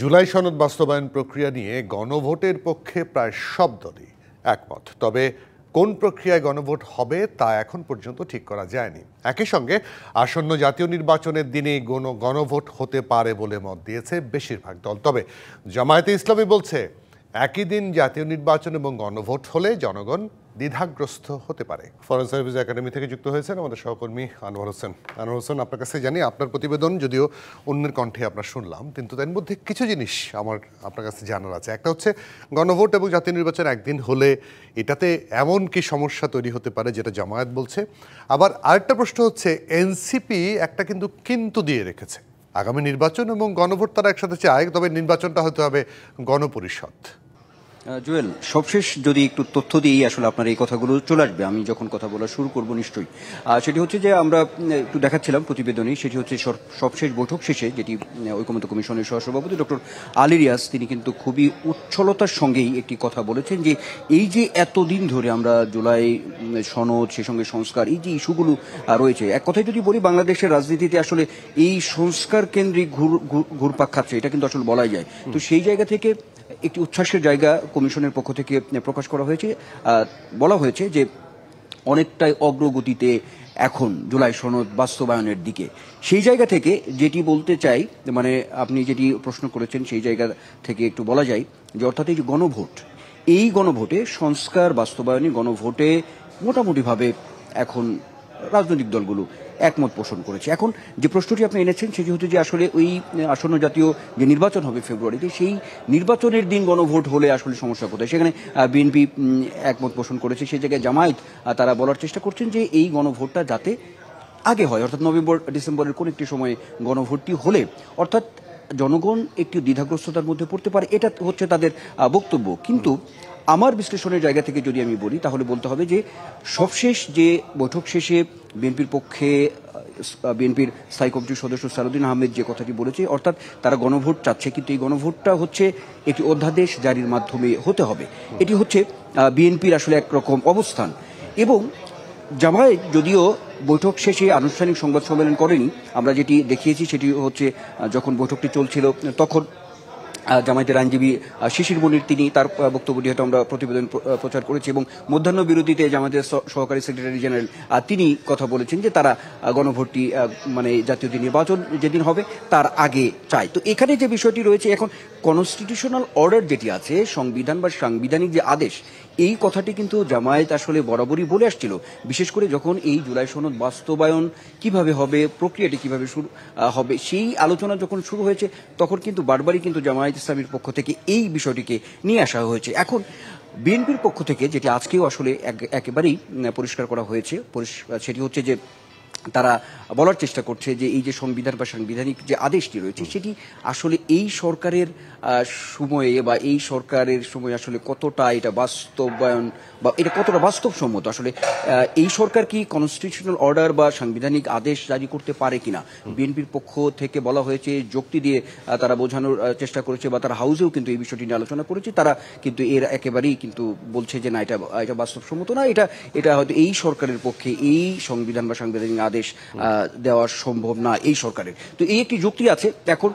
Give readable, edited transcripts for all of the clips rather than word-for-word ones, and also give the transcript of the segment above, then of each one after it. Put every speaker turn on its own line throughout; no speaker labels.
জুলাই সনদ বাস্তবায়ন প্রক্রিয়া নিয়ে গণভোটের পক্ষে প্রায় সব দলই একমত। তবে কোন প্রক্রিয়ায় গণভোট হবে তা এখন পর্যন্ত ঠিক করা যায়নি। একই সঙ্গে আসন্ন জাতীয় নির্বাচনের দিনে গণভোট হতে পারে বলে মত দিয়েছে বেশিরভাগ দল। তবে জামায়াতে ইসলামী বলছে একই দিন জাতীয় নির্বাচন এবং গণভোট হলে জনগণ দ্বিধাগ্রস্ত হতে পারে। ফরেন সার্ভিস একাডেমি থেকে যুক্ত হয়েছেন আমাদের সহকর্মী আনোয়ার হোসেন। আনোয়ার হোসেন, আপনার কাছে জানি আপনার প্রতিবেদন যদিও অন্যের কণ্ঠে আপনার শুনলাম, কিন্তু তার মধ্যে কিছু জিনিস আমার আপনার কাছে জানার আছে। একটা হচ্ছে গণভোট এবং জাতীয় নির্বাচন একদিন হলে এটাতে এমন কি সমস্যা তৈরি হতে পারে যেটা জামায়াত বলছে। আবার আরেকটা প্রশ্ন হচ্ছে এনসিপি একটা কিন্তু দিয়ে রেখেছে, আগামী নির্বাচন এবং গণভোট তারা একসাথে চায়, তবে নির্বাচনটা হতে হবে গণপরিষদ।
জুয়েল, সবশেষ যদি একটু তথ্য দিয়েই আসলে আপনার এই কথাগুলো চলে আসবে আমি যখন কথা বলা শুরু করব নিশ্চয়ই। সেটি হচ্ছে যে আমরা একটু দেখাচ্ছিলাম প্রতিবেদনে, সেটি হচ্ছে সবশেষ বৈঠক শেষে যেটি ঐকমত্য কমিশনের সহসভাপতি ডক্টর আলী রিয়াজ তিনি কিন্তু খুবই উচ্ছলতার সঙ্গেই একটি কথা বলেছেন যে এই যে এতদিন ধরে আমরা জুলাই সনদ, সেই সঙ্গে সংস্কার, এই যে ইস্যুগুলো রয়েছে, এক কথায় যদি বলি বাংলাদেশের রাজনীতিতে আসলে এই সংস্কার কেন্দ্রিক ঘুরপাক খাচ্ছে, এটা কিন্তু আসলে বলাই যায়। তো সেই জায়গা থেকে একটি উচ্ছ্বাসের জায়গা কমিশনের পক্ষ থেকে প্রকাশ করা হয়েছে। বলা হয়েছে যে অনেকটাই অগ্রগতিতে এখন জুলাই সনদ বাস্তবায়নের দিকে। সেই জায়গা থেকে যেটি বলতে চাই, মানে আপনি যেটি প্রশ্ন করেছেন সেই জায়গা থেকে একটু বলা যায় যে অর্থাৎ এই যে গণভোট, এই গণভোটে সংস্কার বাস্তবায়নে গণভোটে মোটামুটিভাবে এখন রাজনৈতিক দলগুলো একমত পোষণ করেছে। এখন যে প্রশ্নটি আপনি এনেছেন সেটি হচ্ছে যে আসলে ওই আসন্ন জাতীয় যে নির্বাচন হবে ফেব্রুয়ারিতে, সেই নির্বাচনের দিন গণভোট হলে আসলে সমস্যা কোথায়, সেখানে বিএনপি একমত পোষণ করেছে। সেই জায়গায় জামায়াত তারা বলার চেষ্টা করছেন যে এই গণভোটটা যাতে আগে হয়, অর্থাৎ নভেম্বর ডিসেম্বরের কোন একটি সময়ে গণভোটটি হলে অর্থাৎ জনগণ একটি দ্বিধাগ্রস্ততার মধ্যে পড়তে পারে, এটা হচ্ছে তাদের বক্তব্য। কিন্তু আমার বিশ্লেষণের জায়গা থেকে যদি আমি বলি তাহলে বলতে হবে যে সবশেষ যে বৈঠক শেষে বিএনপির পক্ষে বিএনপির স্থায়ী কমিটির সদস্য সালাউদ্দিন আহমেদ যে কথাটি বলেছে, অর্থাৎ তারা গণভোট চাচ্ছে, কিন্তু এই গণভোটটা হচ্ছে একটি অধ্যাদেশ জারির মাধ্যমে হতে হবে। এটি হচ্ছে বিএনপির আসলে একরকম অবস্থান। এবং জামায়াত যদিও বৈঠক শেষে আনুষ্ঠানিক সংবাদ সম্মেলন করেনি, আমরা যেটি দেখিয়েছি সেটি হচ্ছে যখন বৈঠকটি চলছিল তখন জামায়াতের আইনজীবী শিশির মনির তিনি তার বক্তব্যটি হয়তো আমরা প্রতিবেদন প্রচার করেছি, এবং মধ্যাহ্ন বিরতিতে জামায়াতের সহকারী সেক্রেটারি জেনারেল তিনি কথা বলেছেন যে তারা গণভোটটি মানে জাতীয় নির্বাচন যেদিন হবে তার আগে চায়। তো এখানে যে বিষয়টি রয়েছে এখন কনস্টিটিউশনাল অর্ডার যেটি আছে, সংবিধান বা সাংবিধানিক যে আদেশ, এই কথাটি কিন্তু জামায়াত আসলে বরাবরই বলে আসছিল, বিশেষ করে যখন এই জুলাই সনদ বাস্তবায়ন কিভাবে হবে, প্রক্রিয়াটি কিভাবে শুরু হবে, সেই আলোচনা যখন শুরু হয়েছে তখন কিন্তু বারবারই কিন্তু জামায়াত ইসলামীর পক্ষ থেকে এই বিষয়টিকে নিয়ে আসা হয়েছে। এখন বিএনপির পক্ষ থেকে যেটি আজকেও আসলে একেবারেই পরিষ্কার করা হয়েছে, সেটি হচ্ছে যে তারা বলার চেষ্টা করছে যে এই যে সংবিধান বা সাংবিধানিক যে আদেশটি রয়েছে সেটি আসলে এই সরকারের সময়ে বা এই সরকারের সময় আসলে কতটা এটা বাস্তবায়ন বা এটা কতটা বাস্তবসম্মত, আসলে এই সরকার কি কনস্টিটিউশনাল অর্ডার বা সাংবিধানিক আদেশ জারি করতে পারে কিনা। বিএনপির পক্ষ থেকে বলা হয়েছে, যুক্তি দিয়ে তারা বোঝানোর চেষ্টা করেছে, বা তারা হাউসেও কিন্তু এই বিষয়টি নিয়ে আলোচনা করেছে, তারা কিন্তু এর একেবারেই কিন্তু বলছে যে না, এটা বাস্তবসম্মত না, এটা হয়তো এই সরকারের পক্ষে এই সংবিধান বা সাংবিধানিক আদেশ দেওয়া সম্ভব না এই সরকারের। তো এই একটি যুক্তি আছে। এখন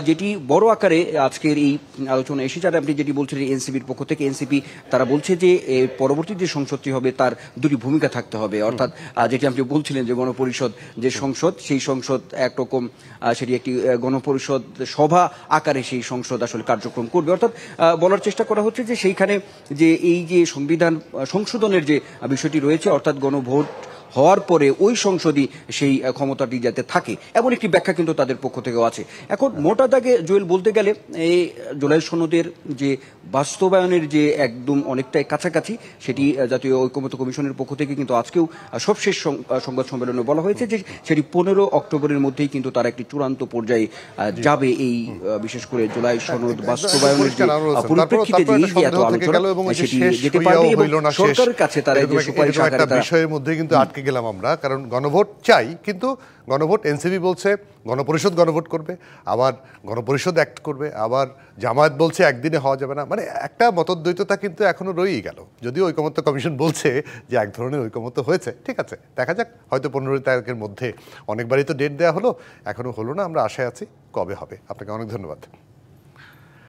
যেটি বড় আকারে আজকের এই আলোচনা এসেছে, আর আপনি যেটি বলছেন এনসিপির পক্ষ থেকে, এনসিপি তারা বলছে যে পরবর্তী যে সংসদটি হবে তার দুটি ভূমিকা থাকতে হবে, অর্থাৎ যেটি আপনি বলছিলেন যে গণপরিষদ যে সংসদ, সেই সংসদ একরকম সেটি একটি গণপরিষদ সভা আকারে সেই সংসদ আসলে কার্যক্রম করবে। অর্থাৎ বলার চেষ্টা করা হচ্ছে যে সেইখানে যে এই যে সংবিধান সংশোধনের যে বিষয়টি রয়েছে, অর্থাৎ গণভোট হওয়ার পরে ওই সংসদই সেই ক্ষমতাটি যাতে থাকে, এমন একটি ব্যাখ্যা কিন্তু তাদের পক্ষ থেকেও আছে। এখন মোটা দাগে জুয়েল বলতে গেলে এই জুলাই সনদের যে বাস্তবায়নের যে একদম অনেকটাই কাছাকাছি, সেটি জাতীয় ঐকমত্য কমিশনের পক্ষ থেকে কিন্তু আজকেও সবশেষ সংবাদ সম্মেলনে বলা হয়েছে যে সেটি 15 অক্টোবরের মধ্যেই কিন্তু তারা একটি চূড়ান্ত পর্যায়ে যাবে। এই বিশেষ করে জুলাই সনদ বাস্তবায়নের যে পরিপ্রেক্ষিতে যে এত আলোচনা সেটি যেতে পারবে, এবং সরকারের কাছে তারা এই যে সুপারিশ আকারে
বিষয়ের মধ্যে কিন্তু আটকে গেলাম আমরা, কারণ গণভোট চাই, কিন্তু গণভোট এনসিপি বলছে গণপরিষদ গণভোট করবে, আবার গণপরিষদ অ্যাক্ট করবে, আবার জামায়াত বলছে একদিনে হওয়া যাবে না। মানে একটা মতদ্বৈততা কিন্তু এখনো রয়েই গেল। যদিও ঐকমত্য কমিশন বলছে যে এক ধরনের ঐকমত্য হয়েছে, ঠিক আছে, দেখা যাক, হয়তো 15 তারিখের মধ্যে। অনেকবারই তো ডেট দেওয়া হলো, এখনো হলো না, আমরা আশায় আছি কবে হবে। আপনাকে অনেক ধন্যবাদ।